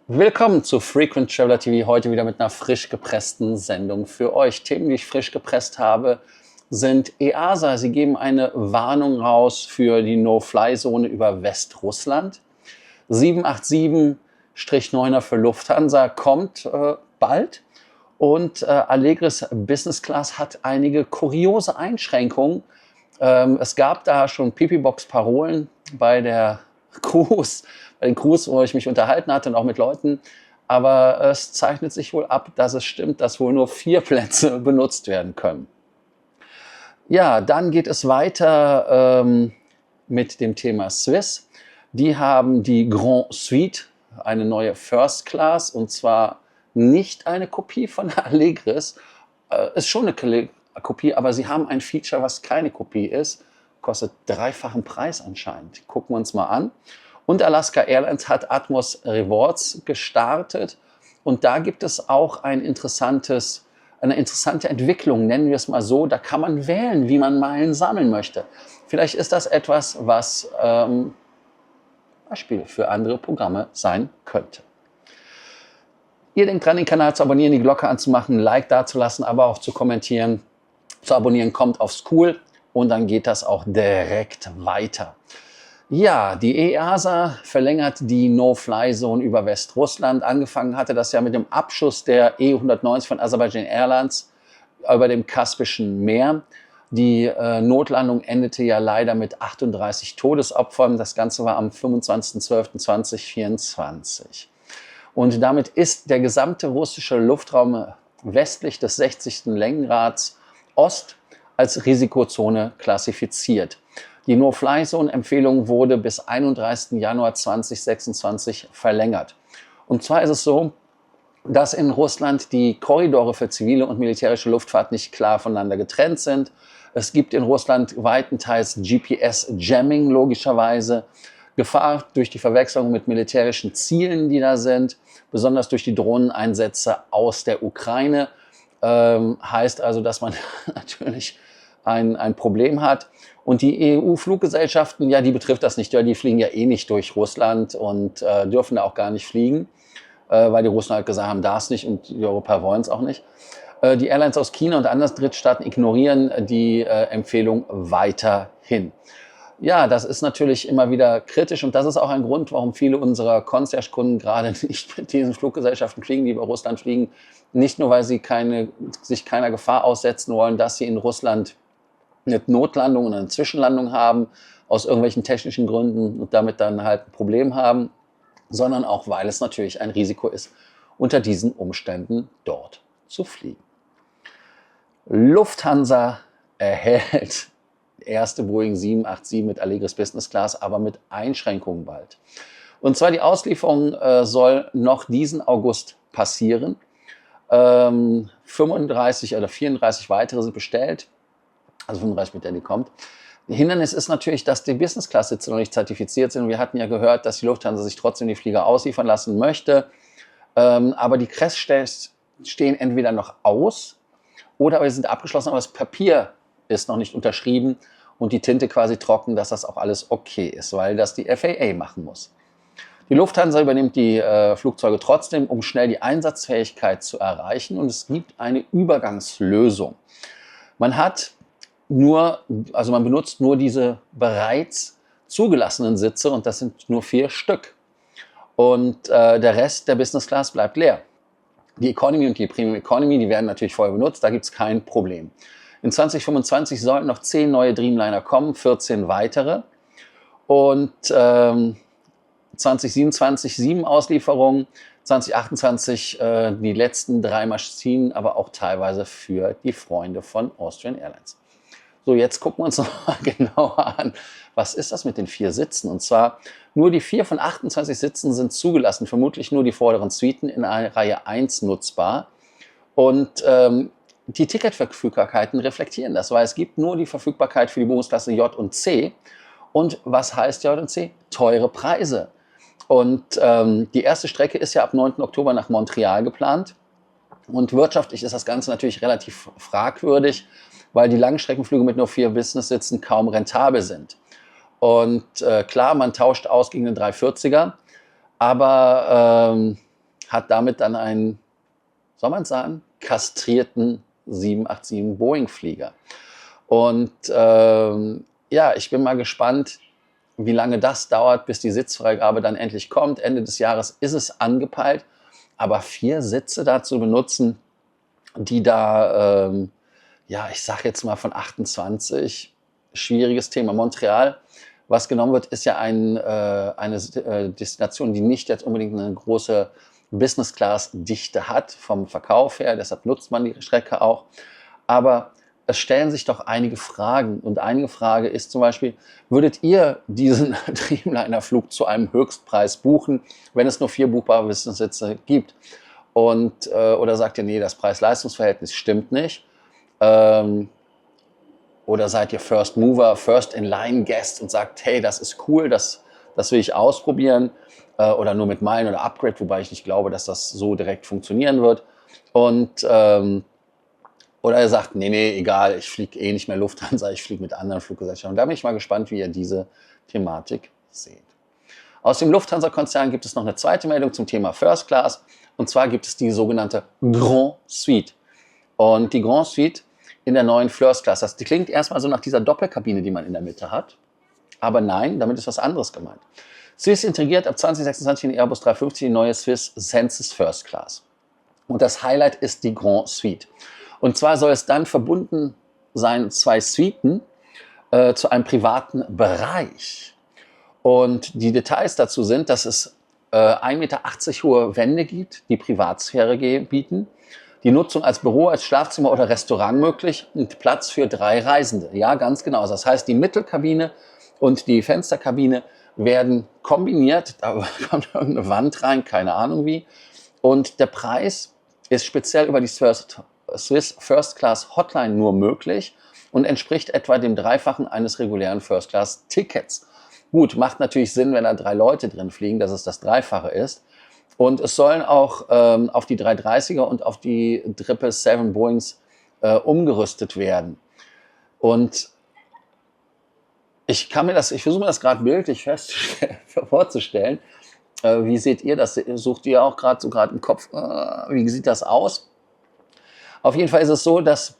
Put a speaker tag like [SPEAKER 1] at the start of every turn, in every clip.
[SPEAKER 1] Willkommen zu Frequent Traveler TV, heute wieder mit einer frisch gepressten Sendung für euch. Themen, die ich frisch gepresst habe, sind EASA. Sie geben eine Warnung raus für die No-Fly-Zone über Westrussland. 787-9er für Lufthansa kommt bald. Und Allegris Business Class hat einige kuriose Einschränkungen. Es gab da schon Pipi-Box-Parolen bei den Crews, wo ich mich unterhalten hatte und auch mit Leuten. Aber es zeichnet sich wohl ab, dass es stimmt, dass wohl nur 4 Plätze benutzt werden können. Ja, dann geht es weiter mit dem Thema Swiss. Die haben die Grand Suite, eine neue First Class, und zwar nicht eine Kopie von Allegris. Ist schon eine Kopie, aber sie haben ein Feature, was keine Kopie ist. Kostet 3-fachen Preis anscheinend. Gucken wir uns mal an. Und Alaska Airlines hat Atmos Rewards gestartet. Und da gibt es auch eine interessante Entwicklung, nennen wir es mal so. Da kann man wählen, wie man Meilen sammeln möchte. Vielleicht ist das etwas, was Beispiel für andere Programme sein könnte. Ihr denkt dran, den Kanal zu abonnieren, die Glocke anzumachen, ein Like dazulassen, aber auch zu kommentieren. Zu abonnieren kommt aufs Cool und dann geht das auch direkt weiter. Ja, die EASA verlängert die No-Fly-Zone über Westrussland. Angefangen hatte das ja mit dem Abschuss der E-190 von Azerbaijan Airlines über dem Kaspischen Meer. Die Notlandung endete ja leider mit 38 Todesopfern. Das Ganze war am 25.12.2024. Und damit ist der gesamte russische Luftraum westlich des 60. Längengrads Ost als Risikozone klassifiziert. Die No-Fly-Zone-Empfehlung wurde bis 31. Januar 2026 verlängert. Und zwar ist es so, dass in Russland die Korridore für zivile und militärische Luftfahrt nicht klar voneinander getrennt sind. Es gibt in Russland weitenteils GPS-Jamming logischerweise. Gefahr durch die Verwechslung mit militärischen Zielen, die da sind, besonders durch die Drohneneinsätze aus der Ukraine. Heißt also, dass man natürlich ein Problem hat. Und die EU-Fluggesellschaften, ja, die betrifft das nicht. Ja, die fliegen ja eh nicht durch Russland und dürfen da auch gar nicht fliegen, weil die Russen halt gesagt haben, das nicht und die Europäer wollen es auch nicht. Die Airlines aus China und anderen Drittstaaten ignorieren die Empfehlung weiterhin. Ja, das ist natürlich immer wieder kritisch und das ist auch ein Grund, warum viele unserer Concierge-Kunden gerade nicht mit diesen Fluggesellschaften fliegen, die über Russland fliegen. Nicht nur, weil sie sich keiner Gefahr aussetzen wollen, dass sie in Russland eine Notlandung und eine Zwischenlandung haben, aus irgendwelchen technischen Gründen und damit dann halt ein Problem haben, sondern auch, weil es natürlich ein Risiko ist, unter diesen Umständen dort zu fliegen. Lufthansa erhält erste Boeing 787 mit Allegris Business Class, aber mit Einschränkungen bald. Und zwar die Auslieferung soll noch diesen August passieren. 35 oder 34 weitere sind bestellt, also 35 mit der die kommt. Hindernis ist natürlich, dass die Business Class Sitze noch nicht zertifiziert sind. Und wir hatten ja gehört, dass die Lufthansa sich trotzdem die Flieger ausliefern lassen möchte. Aber die Crashtests stehen entweder noch aus oder aber sie sind abgeschlossen, aber das Papier ist noch nicht unterschrieben und die Tinte quasi trocken, dass das auch alles okay ist, weil das die FAA machen muss. Die Lufthansa übernimmt die Flugzeuge trotzdem, um schnell die Einsatzfähigkeit zu erreichen, und es gibt eine Übergangslösung. Man benutzt nur diese bereits zugelassenen Sitze und das sind nur 4 Stück. Und der Rest der Business Class bleibt leer. Die Economy und die Premium Economy, die werden natürlich vorher benutzt, da gibt es kein Problem. In 2025 sollen noch 10 neue Dreamliner kommen, 14 weitere. Und 2027 7 Auslieferungen, 2028 die letzten 3 Maschinen, aber auch teilweise für die Freunde von Austrian Airlines. So, jetzt gucken wir uns noch mal genauer an, was ist das mit den 4 Sitzen? Und zwar nur die 4 von 28 Sitzen sind zugelassen, vermutlich nur die vorderen Suiten in Reihe 1 nutzbar. Und die Ticketverfügbarkeiten reflektieren das, weil es gibt nur die Verfügbarkeit für die Buchungsklasse J und C. Und was heißt J und C? Teure Preise. Und die erste Strecke ist ja ab 9. Oktober nach Montreal geplant. Und wirtschaftlich ist das Ganze natürlich relativ fragwürdig, weil die Langstreckenflüge mit nur 4 Business-Sitzen kaum rentabel sind. Und klar, man tauscht aus gegen den 340er, aber hat damit dann einen, soll man sagen, kastrierten 787 Boeing-Flieger. Und ja, ich bin mal gespannt, wie lange das dauert, bis die Sitzfreigabe dann endlich kommt. Ende des Jahres ist es angepeilt. Aber 4 Sitze da zu benutzen, die da, ja, ich sage jetzt mal von 28, schwieriges Thema. Montreal, was genommen wird, ist ja eine Destination, die nicht jetzt unbedingt eine große Business-Class-Dichte hat vom Verkauf her. Deshalb nutzt man die Strecke auch. Aber es stellen sich doch einige Fragen. Und eine Frage ist zum Beispiel, würdet ihr diesen Dreamliner-Flug zu einem Höchstpreis buchen, wenn es nur 4 buchbare Business-Sitze gibt? Und, oder sagt ihr, nee, das Preis-Leistungs-Verhältnis stimmt nicht? Oder seid ihr First Mover, First-in-Line-Guest und sagt, hey, das ist cool, das will ich ausprobieren? Oder nur mit Meilen oder Upgrade, wobei ich nicht glaube, dass das so direkt funktionieren wird. Und oder er sagt, nee, egal, ich fliege eh nicht mehr Lufthansa, ich fliege mit anderen Fluggesellschaften. Und da bin ich mal gespannt, wie ihr diese Thematik seht. Aus dem Lufthansa-Konzern gibt es noch eine zweite Meldung zum Thema First Class. Und zwar gibt es die sogenannte Grand Suite. Und die Grand Suite in der neuen First Class, die klingt erstmal so nach dieser Doppelkabine, die man in der Mitte hat. Aber nein, damit ist was anderes gemeint. Swiss integriert ab 2026 in Airbus 350 die neue Swiss Senses First Class. Und das Highlight ist die Grand Suite. Und zwar soll es dann verbunden sein, 2 Suiten zu einem privaten Bereich. Und die Details dazu sind, dass es 1,80 Meter hohe Wände gibt, die Privatsphäre bieten, die Nutzung als Büro, als Schlafzimmer oder Restaurant möglich und Platz für 3 Reisende. Ja, ganz genau. Das heißt, die Mittelkabine und die Fensterkabine werden kombiniert. Da kommt irgendeine Wand rein, keine Ahnung wie. Und der Preis ist speziell über die Swiss First Class Hotline nur möglich und entspricht etwa dem Dreifachen eines regulären First Class Tickets. Gut, macht natürlich Sinn, wenn da 3 Leute drin fliegen, dass es das Dreifache ist. Und es sollen auch auf die 330er und auf die 777 Boeings umgerüstet werden. Und ich versuche mir das gerade bildlich vorzustellen. Wie seht ihr das? Sucht ihr auch gerade im Kopf, wie sieht das aus? Auf jeden Fall ist es so, dass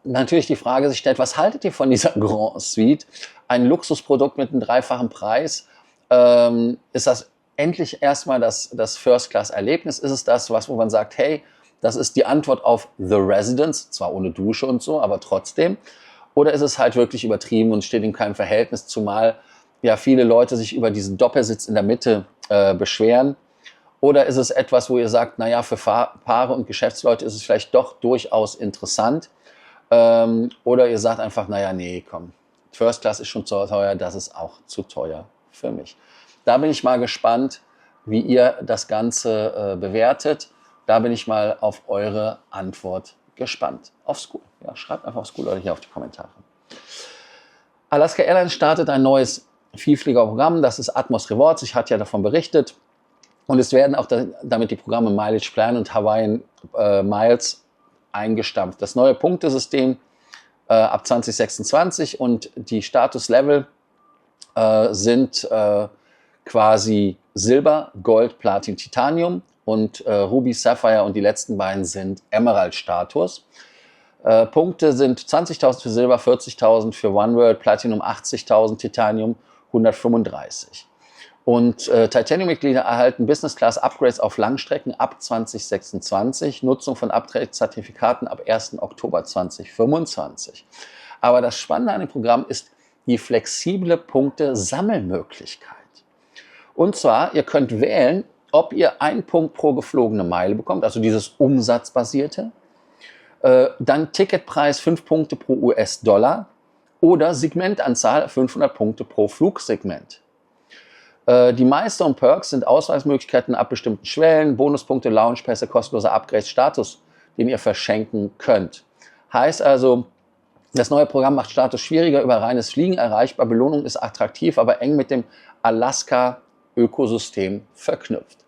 [SPEAKER 1] natürlich die Frage sich stellt, was haltet ihr von dieser Grand Suite? Ein Luxusprodukt mit einem dreifachen Preis. Ist das endlich erstmal das First-Class-Erlebnis? Ist es das, wo man sagt, hey, das ist die Antwort auf The Residence, zwar ohne Dusche und so, aber trotzdem? Oder ist es halt wirklich übertrieben und steht in keinem Verhältnis, zumal ja viele Leute sich über diesen Doppelsitz in der Mitte beschweren? Oder ist es etwas, wo ihr sagt, naja, für Paare und Geschäftsleute ist es vielleicht doch durchaus interessant? Oder ihr sagt einfach, naja, nee, komm, First Class ist schon zu teuer, das ist auch zu teuer für mich. Da bin ich mal gespannt, wie ihr das Ganze bewertet. Da bin ich mal auf eure Antwort gespannt. Auf School. Ja, schreibt einfach auf School oder hier auf die Kommentare. Alaska Airlines startet ein neues Vielfliegerprogramm, das ist Atmos Rewards. Ich hatte ja davon berichtet. Und es werden auch damit die Programme Mileage Plan und Hawaiian Miles eingestampft. Das neue Punktesystem ab 2026 und die Statuslevel sind quasi Silber, Gold, Platin, Titanium und Ruby, Sapphire und die letzten beiden sind Emerald-Status. Punkte sind 20.000 für Silber, 40.000 für OneWorld, Platinum 80.000, Titanium 135. Und Titanium-Mitglieder erhalten Business-Class-Upgrades auf Langstrecken ab 2026, Nutzung von Upgrade-Zertifikaten ab 1. Oktober 2025. Aber das Spannende an dem Programm ist die flexible Punkte-Sammelmöglichkeit. Und zwar, ihr könnt wählen, ob ihr 1 Punkt pro geflogene Meile bekommt, also dieses umsatzbasierte, dann Ticketpreis 5 Punkte pro US-Dollar oder Segmentanzahl 500 Punkte pro Flugsegment. Die Meister und Perks sind Ausweismöglichkeiten ab bestimmten Schwellen, Bonuspunkte, Loungepässe, kostenloser Upgrade-Status, den ihr verschenken könnt. Heißt also, das neue Programm macht Status schwieriger, über reines Fliegen erreichbar, Belohnung ist attraktiv, aber eng mit dem Alaska-Ökosystem verknüpft.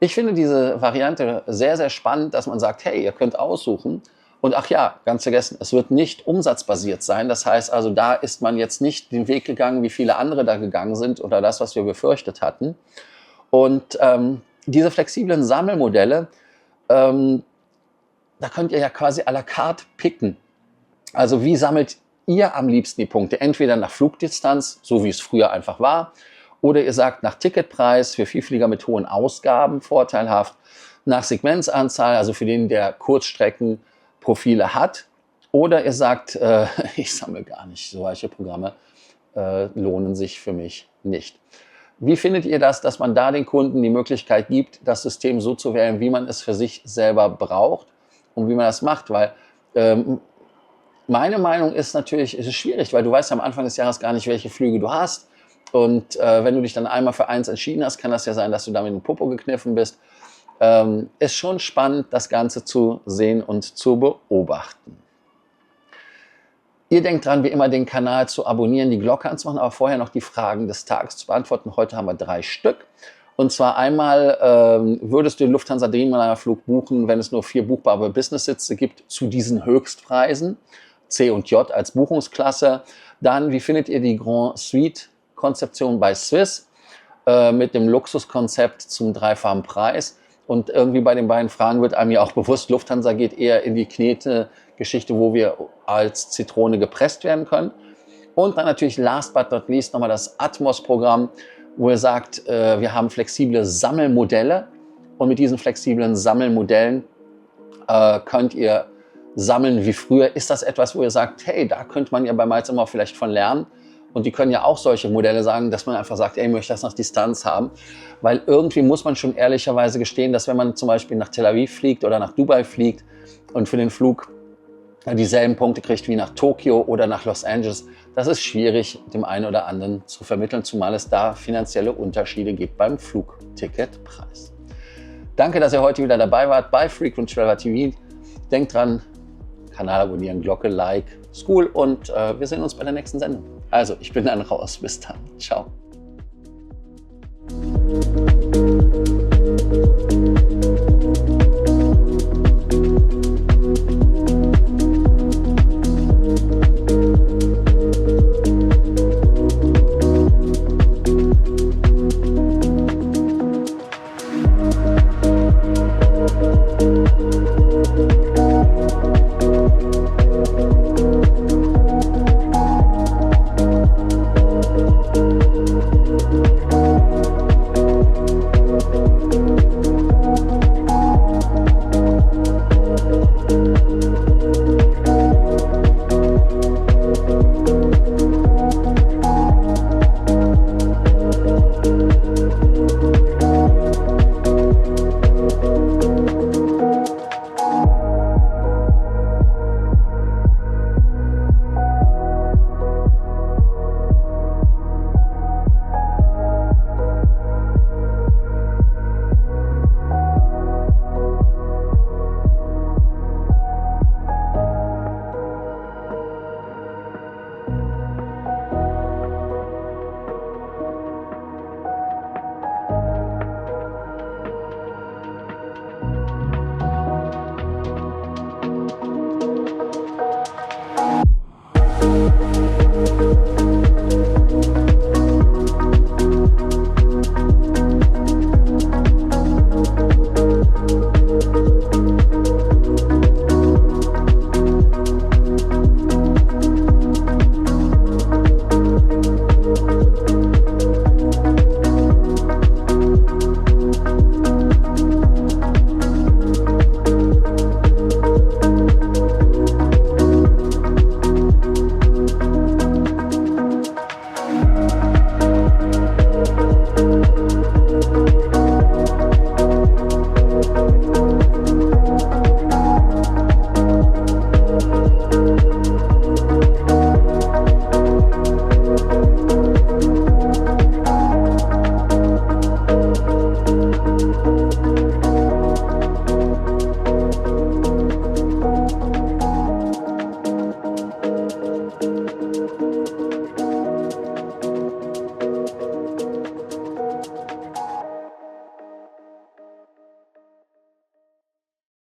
[SPEAKER 1] Ich finde diese Variante sehr, sehr spannend, dass man sagt, hey, ihr könnt aussuchen. Und ach ja, ganz vergessen, es wird nicht umsatzbasiert sein. Das heißt also, da ist man jetzt nicht den Weg gegangen, wie viele andere da gegangen sind oder das, was wir befürchtet hatten. Und diese flexiblen Sammelmodelle, da könnt ihr ja quasi à la carte picken. Also wie sammelt ihr am liebsten die Punkte? Entweder nach Flugdistanz, so wie es früher einfach war, oder ihr sagt nach Ticketpreis, für Vielflieger mit hohen Ausgaben vorteilhaft, nach Segmentsanzahl, also für den, der Kurzstreckenprofile hat, oder ihr sagt, ich sammle gar nicht, solche Programme lohnen sich für mich nicht. Wie findet ihr das, dass man da den Kunden die Möglichkeit gibt, das System so zu wählen, wie man es für sich selber braucht und wie man das macht? Weil meine Meinung ist natürlich, es ist schwierig, weil du weißt am Anfang des Jahres gar nicht, welche Flüge du hast. Und wenn du dich dann einmal für eins entschieden hast, kann das ja sein, dass du damit in den Popo gekniffen bist. Ist schon spannend, das Ganze zu sehen und zu beobachten. Ihr denkt dran, wie immer den Kanal zu abonnieren, die Glocke anzumachen, aber vorher noch die Fragen des Tages zu beantworten. Heute haben wir 3 Stück. Und zwar einmal, würdest du den Lufthansa Dreamliner-Flug buchen, wenn es nur 4 buchbare Business-Sitze gibt, zu diesen Höchstpreisen? C und J als Buchungsklasse. Dann, wie findet ihr die Grand Suite-Konzeption bei Swiss mit dem Luxuskonzept zum dreifachen Preis? Und irgendwie bei den beiden Fragen wird einem ja auch bewusst, Lufthansa geht eher in die Knete-Geschichte, wo wir als Zitrone gepresst werden können. Und dann natürlich last but not least nochmal das Atmos-Programm, wo ihr sagt, wir haben flexible Sammelmodelle und mit diesen flexiblen Sammelmodellen könnt ihr sammeln wie früher. Ist das etwas, wo ihr sagt, hey, da könnte man ja bei Miles immer vielleicht von lernen? Und die können ja auch solche Modelle sagen, dass man einfach sagt, ey, ich möchte das nach Distanz haben. Weil irgendwie muss man schon ehrlicherweise gestehen, dass wenn man zum Beispiel nach Tel Aviv fliegt oder nach Dubai fliegt und für den Flug dieselben Punkte kriegt wie nach Tokio oder nach Los Angeles, das ist schwierig, dem einen oder anderen zu vermitteln, zumal es da finanzielle Unterschiede gibt beim Flugticketpreis. Danke, dass ihr heute wieder dabei wart bei Frequent Traveler TV. Denkt dran, Kanal abonnieren, Glocke, Like, School und wir sehen uns bei der nächsten Sendung. Also, ich bin dann raus. Bis dann. Ciao.